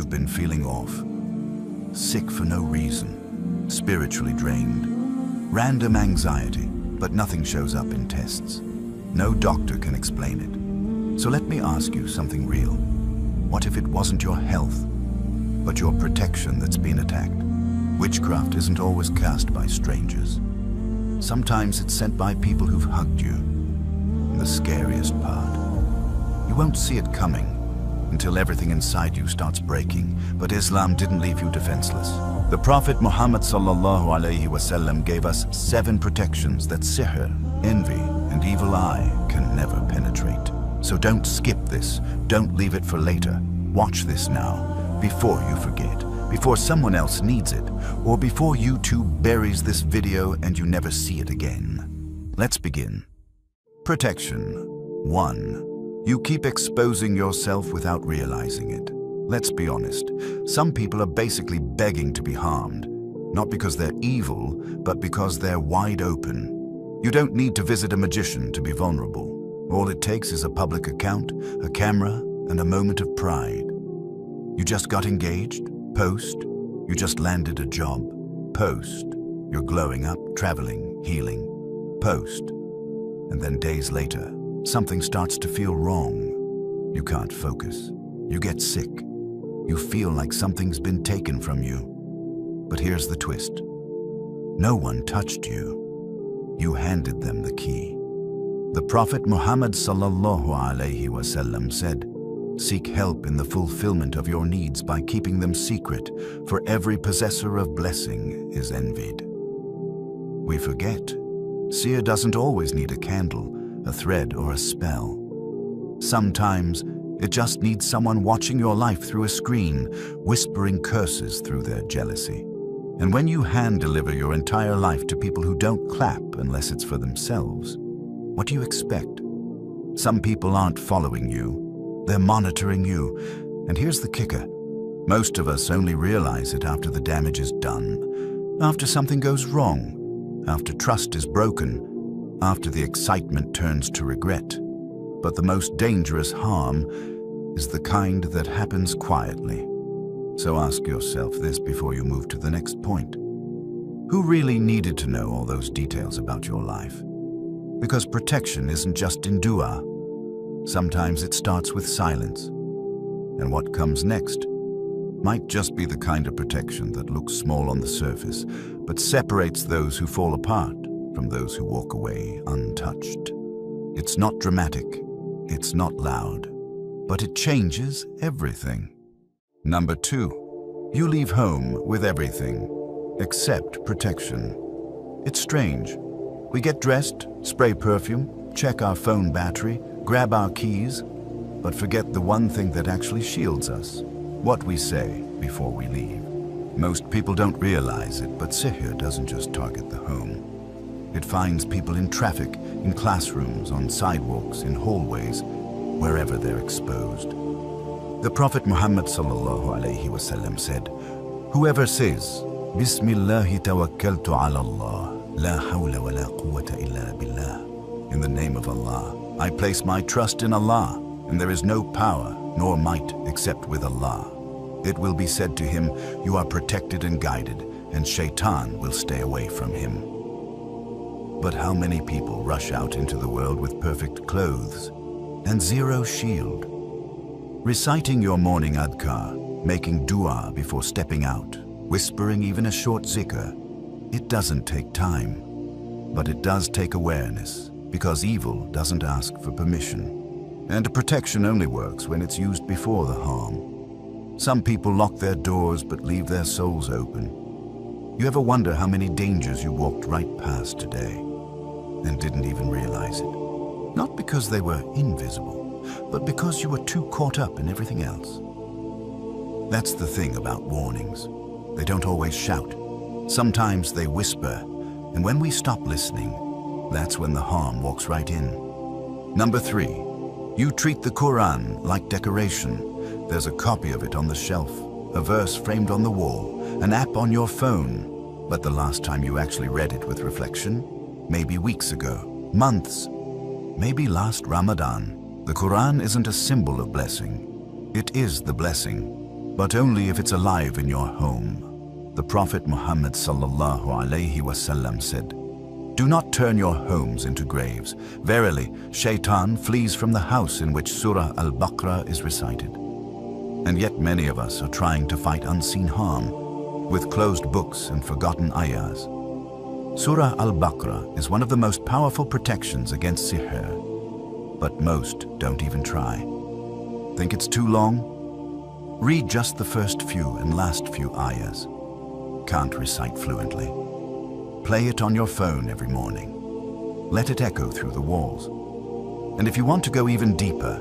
you've been feeling off, sick for no reason, spiritually drained, random anxiety, but nothing shows up in tests. No doctor can explain it. So let me ask you something real. What if it wasn't your health, but your protection that's been attacked? Witchcraft isn't always cast by strangers. Sometimes it's sent by people who've hugged you. And the scariest part, you won't see it coming until everything inside you starts breaking. But Islam didn't leave you defenseless. The Prophet Muhammad ﷺ gave us 7 protections that sihr, envy, and evil eye can never penetrate. So don't skip this. Don't leave it for later. Watch this now, before you forget, before someone else needs it, or before YouTube buries this video and you never see it again. Let's begin. Protection 1. You keep exposing yourself without realizing it. Let's be honest, some people are basically begging to be harmed, not because they're evil, but because they're wide open. You don't need to visit a magician to be vulnerable. All it takes is a public account, a camera, and a moment of pride. You just got engaged? Post. You just landed a job? Post. You're glowing up, traveling, healing? Post. And then days later, something starts to feel wrong. You can't focus. You get sick. You feel like something's been taken from you. But here's the twist. No one touched you. You handed them the key. The Prophet Muhammad ﷺ said, "Seek help in the fulfillment of your needs by keeping them secret, for every possessor of blessing is envied." We forget, seer doesn't always need a candle, a thread, or a spell. Sometimes it just needs someone watching your life through a screen, whispering curses through their jealousy. And when you hand-deliver your entire life to people who don't clap unless it's for themselves, what do you expect? Some people aren't following you, they're monitoring you. And here's the kicker. Most of us only realize it after the damage is done, after something goes wrong, after trust is broken, after the excitement turns to regret. But the most dangerous harm is the kind that happens quietly. So ask yourself this before you move to the next point. Who really needed to know all those details about your life? Because protection isn't just in dua. Sometimes it starts with silence. And what comes next might just be the kind of protection that looks small on the surface, but separates those who fall apart from those who walk away untouched. It's not dramatic, it's not loud, but it changes everything. Number 2, you leave home with everything except protection. It's strange. We get dressed, spray perfume, check our phone battery, grab our keys, but forget the one thing that actually shields us, what we say before we leave. Most people don't realize it, but sihr doesn't just target the home. It finds people in traffic, in classrooms, on sidewalks, in hallways, wherever they're exposed. The Prophet Muhammad ﷺ said, "Whoever says, Bismillahi tawakkaltu ala Allah, la hawla wa la quwwata illa billah. In the name of Allah, I place my trust in Allah, and there is no power nor might except with Allah. It will be said to him, you are protected and guided, and shaitan will stay away from him." But how many people rush out into the world with perfect clothes and zero shield? Reciting your morning adhkar, making dua before stepping out, whispering even a short zikr, it doesn't take time, but it does take awareness, because evil doesn't ask for permission. And protection only works when it's used before the harm. Some people lock their doors but leave their souls open. You ever wonder how many dangers you walked right past today and didn't even realize it? Not because they were invisible, but because you were too caught up in everything else. That's the thing about warnings. They don't always shout. Sometimes they whisper, and when we stop listening, that's when the harm walks right in. Number 3, you treat the Qur'an like decoration. There's a copy of it on the shelf, a verse framed on the wall, an app on your phone. But the last time you actually read it with reflection? Maybe weeks ago, months, maybe last Ramadan. The Qur'an isn't a symbol of blessing. It is the blessing. but only if it's alive in your home. The Prophet Muhammad sallallahu alaihi wasallam said, "Do not turn your homes into graves. Verily, Shaitan flees from the house in which Surah Al-Baqarah is recited." And yet many of us are trying to fight unseen harm with closed books and forgotten ayahs. Surah Al-Baqarah is one of the most powerful protections against sihr, but most don't even try. Think it's too long? Read just the first few and last few ayahs. Can't recite fluently? Play it on your phone every morning. Let it echo through the walls. And if you want to go even deeper,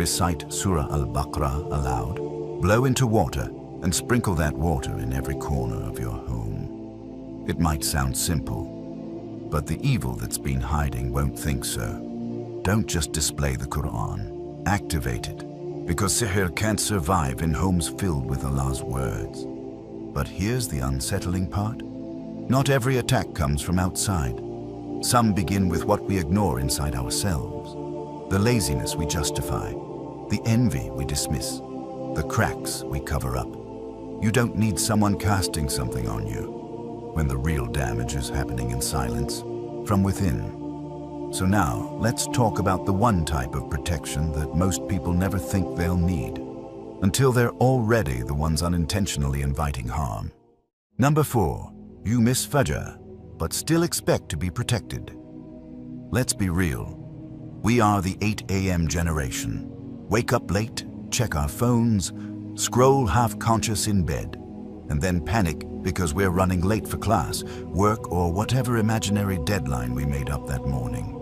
recite Surah Al-Baqarah aloud, blow into water, and sprinkle that water in every corner of your home. It might sound simple, but the evil that's been hiding won't think so. Don't just display the Qur'an, activate it, because sihr can't survive in homes filled with Allah's words. But here's the unsettling part. Not every attack comes from outside. Some begin with what we ignore inside ourselves. The laziness we justify, the envy we dismiss, the cracks we cover up. You don't need someone casting something on you when the real damage is happening in silence, from within. So now, let's talk about the one type of protection that most people never think they'll need, until they're already the ones unintentionally inviting harm. Number 4, you miss Fajr, but still expect to be protected. Let's be real. We are the 8 a.m. generation. Wake up late, check our phones, scroll half-conscious in bed, and then panic because we're running late for class, work, or whatever imaginary deadline we made up that morning.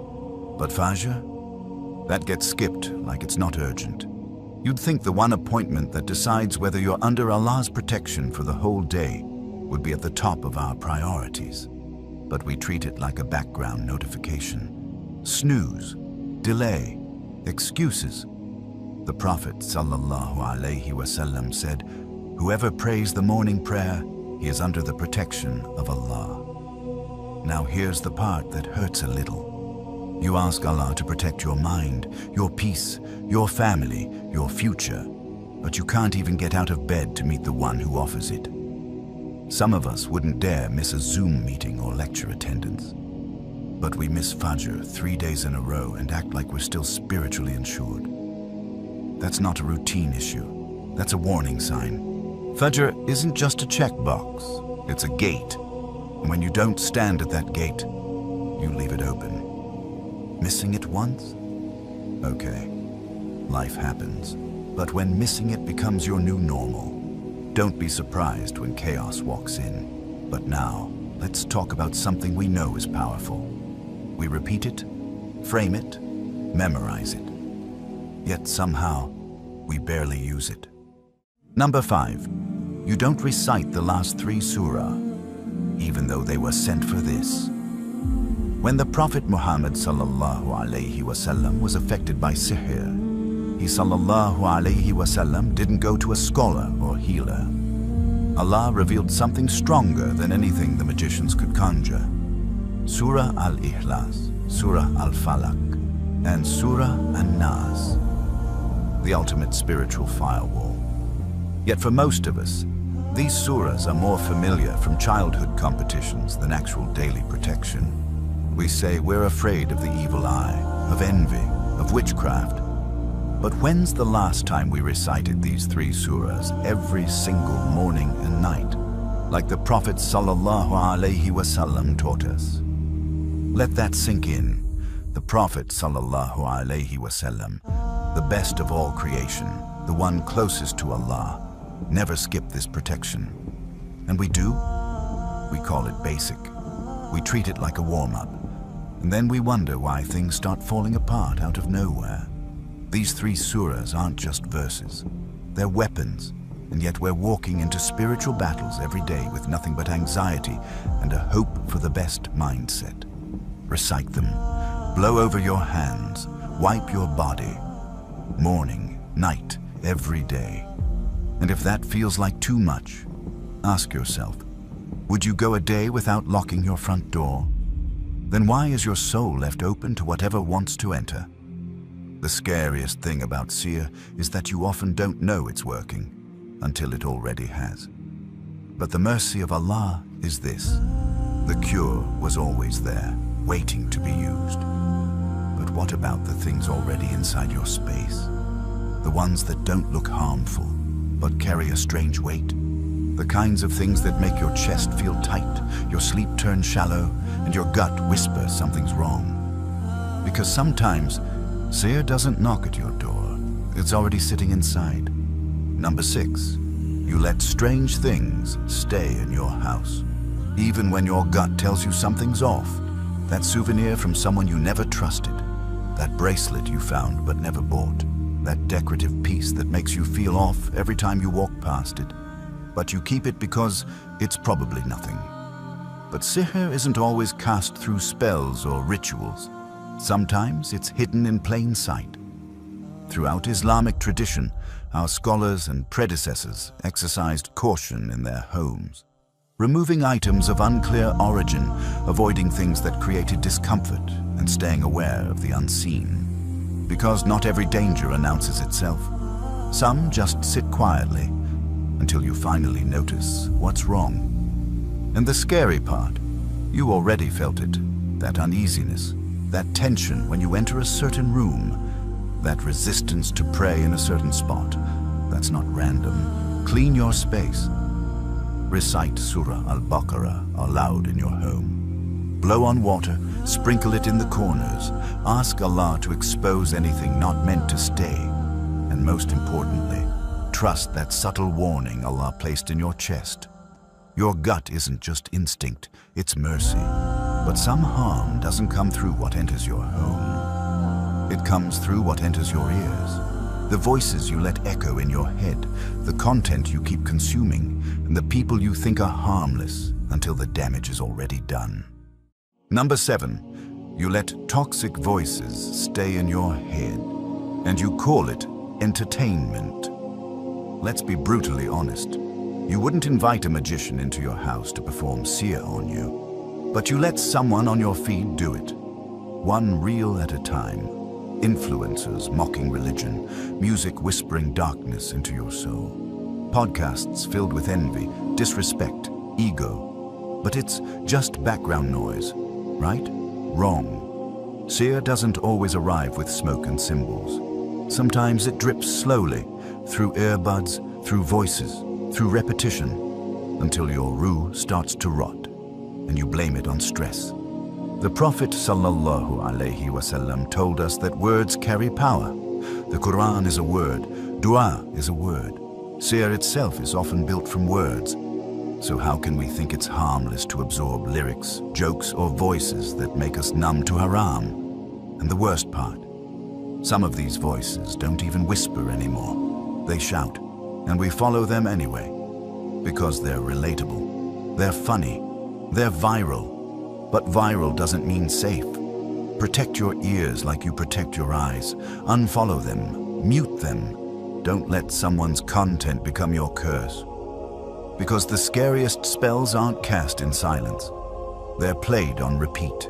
But Fajr? That gets skipped like it's not urgent. You'd think the one appointment that decides whether you're under Allah's protection for the whole day would be at the top of our priorities. But we treat it like a background notification. Snooze, delay, excuses. The Prophet sallallahu alaihi wasallam said, "Whoever prays the morning prayer, he is under the protection of Allah." Now here's the part that hurts a little. You ask Allah to protect your mind, your peace, your family, your future, but you can't even get out of bed to meet the one who offers it. Some of us wouldn't dare miss a Zoom meeting or lecture attendance. But we miss Fajr 3 days in a row and act like we're still spiritually insured. That's not a routine issue. That's a warning sign. Fajr isn't just a checkbox. It's a gate. And when you don't stand at that gate, you leave it open. Missing it once? Okay. Life happens. But when missing it becomes your new normal, don't be surprised when chaos walks in. But now, let's talk about something we know is powerful. We repeat it, frame it, memorize it. Yet somehow, we barely use it. Number 5, you don't recite the last 3 surah, even though they were sent for this. When the Prophet Muhammad sallallahu alaihi wasallam was affected by sihr, he sallallahu alaihi wasallam didn't go to a scholar or healer. Allah revealed something stronger than anything the magicians could conjure. Surah Al-Ikhlas, Surah Al-Falaq, and Surah An-Nas, the ultimate spiritual firewall. Yet for most of us, these surahs are more familiar from childhood competitions than actual daily protection. We say we're afraid of the evil eye, of envy, of witchcraft. But when's the last time we recited these 3 surahs every single morning and night, like the Prophet sallallahu alaihi wasallam taught us? Let that sink in. The Prophet sallallahu alaihi wasallam, the best of all creation, the one closest to Allah, never skipped this protection. And we do? We call it basic. We treat it like a warm-up. And then we wonder why things start falling apart out of nowhere. These 3 surahs aren't just verses. They're weapons, and yet we're walking into spiritual battles every day with nothing but anxiety and a hope for the best mindset. Recite them. Blow over your hands. Wipe your body. Morning, night, every day. And if that feels like too much, ask yourself, would you go a day without locking your front door? Then why is your soul left open to whatever wants to enter? The scariest thing about sihr is that you often don't know it's working. until it already has. But the mercy of Allah is this: the cure was always there, waiting to be used. But what about the things already inside your space? The ones that don't look harmful, but carry a strange weight? The kinds of things that make your chest feel tight, your sleep turn shallow, and your gut whisper something's wrong. Because sometimes, Seher doesn't knock at your door. It's already sitting inside. Number 6, you let strange things stay in your house. Even when your gut tells you something's off. That souvenir from someone you never trusted. That bracelet you found but never bought. That decorative piece that makes you feel off every time you walk past it. But you keep it because it's probably nothing. But Sihr isn't always cast through spells or rituals. Sometimes it's hidden in plain sight. Throughout Islamic tradition, our scholars and predecessors exercised caution in their homes, removing items of unclear origin, avoiding things that created discomfort, and staying aware of the unseen. Because not every danger announces itself. Some just sit quietly until you finally notice what's wrong. And the scary part, you already felt it, that uneasiness, that tension when you enter a certain room, that resistance to pray in a certain spot. That's not random. Clean your space. Recite Surah Al-Baqarah aloud in your home. Blow on water, sprinkle it in the corners. Ask Allah to expose anything not meant to stay. And most importantly, trust that subtle warning Allah placed in your chest. Your gut isn't just instinct, it's mercy. But some harm doesn't come through what enters your home. It comes through what enters your ears. The voices you let echo in your head, the content you keep consuming, and the people you think are harmless until the damage is already done. Number 7, you let toxic voices stay in your head, and you call it entertainment. Let's be brutally honest. You wouldn't invite a magician into your house to perform seer on you, but you let someone on your feed do it. One reel at a time. Influencers mocking religion, music whispering darkness into your soul. Podcasts filled with envy, disrespect, ego. But it's just background noise, right? Wrong. Seer doesn't always arrive with smoke and cymbals. Sometimes it drips slowly, through earbuds, through voices, through repetition, until your ruh starts to rot, and you blame it on stress. The Prophet ﷺ told us that words carry power. The Qur'an is a word, Dawah is a word. Seher itself is often built from words. So how can we think it's harmless to absorb lyrics, jokes, or voices that make us numb to haram? And the worst part, some of these voices don't even whisper anymore. They shout, and we follow them anyway. Because they're relatable, they're funny, they're viral. But viral doesn't mean safe. Protect your ears like you protect your eyes. Unfollow them, mute them. Don't let someone's content become your curse. Because the scariest spells aren't cast in silence. They're played on repeat.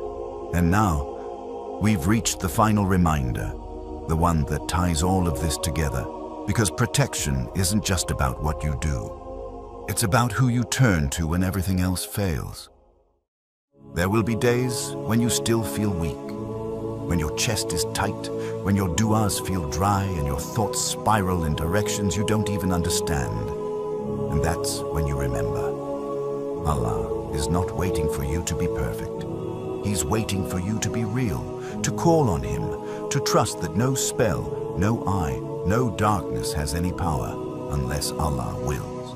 And now, we've reached the final reminder, the one that ties all of this together. Because protection isn't just about what you do. It's about who you turn to when everything else fails. There will be days when you still feel weak, when your chest is tight, when your du'as feel dry and your thoughts spiral in directions you don't even understand. And that's when you remember. Allah is not waiting for you to be perfect. He's waiting for you to be real, to call on Him, to trust that no spell, no eye, no darkness has any power unless Allah wills.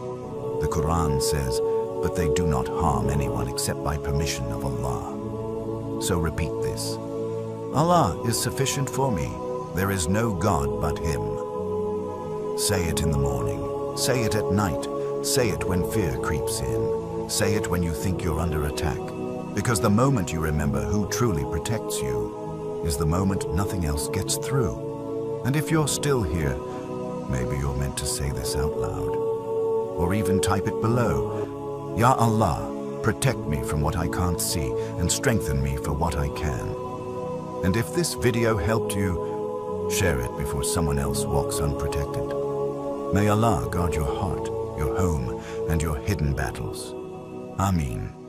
The Qur'an says, "But they do not harm anyone except by permission of Allah." So repeat this. Allah is sufficient for me. There is no God but Him. Say it in the morning. Say it at night. Say it when fear creeps in. Say it when you think you're under attack. Because the moment you remember who truly protects you is the moment nothing else gets through. And if you're still here, maybe you're meant to say this out loud. Or even type it below. Ya Allah, protect me from what I can't see and strengthen me for what I can. And if this video helped you, share it before someone else walks unprotected. May Allah guard your heart, your home, and your hidden battles. Ameen.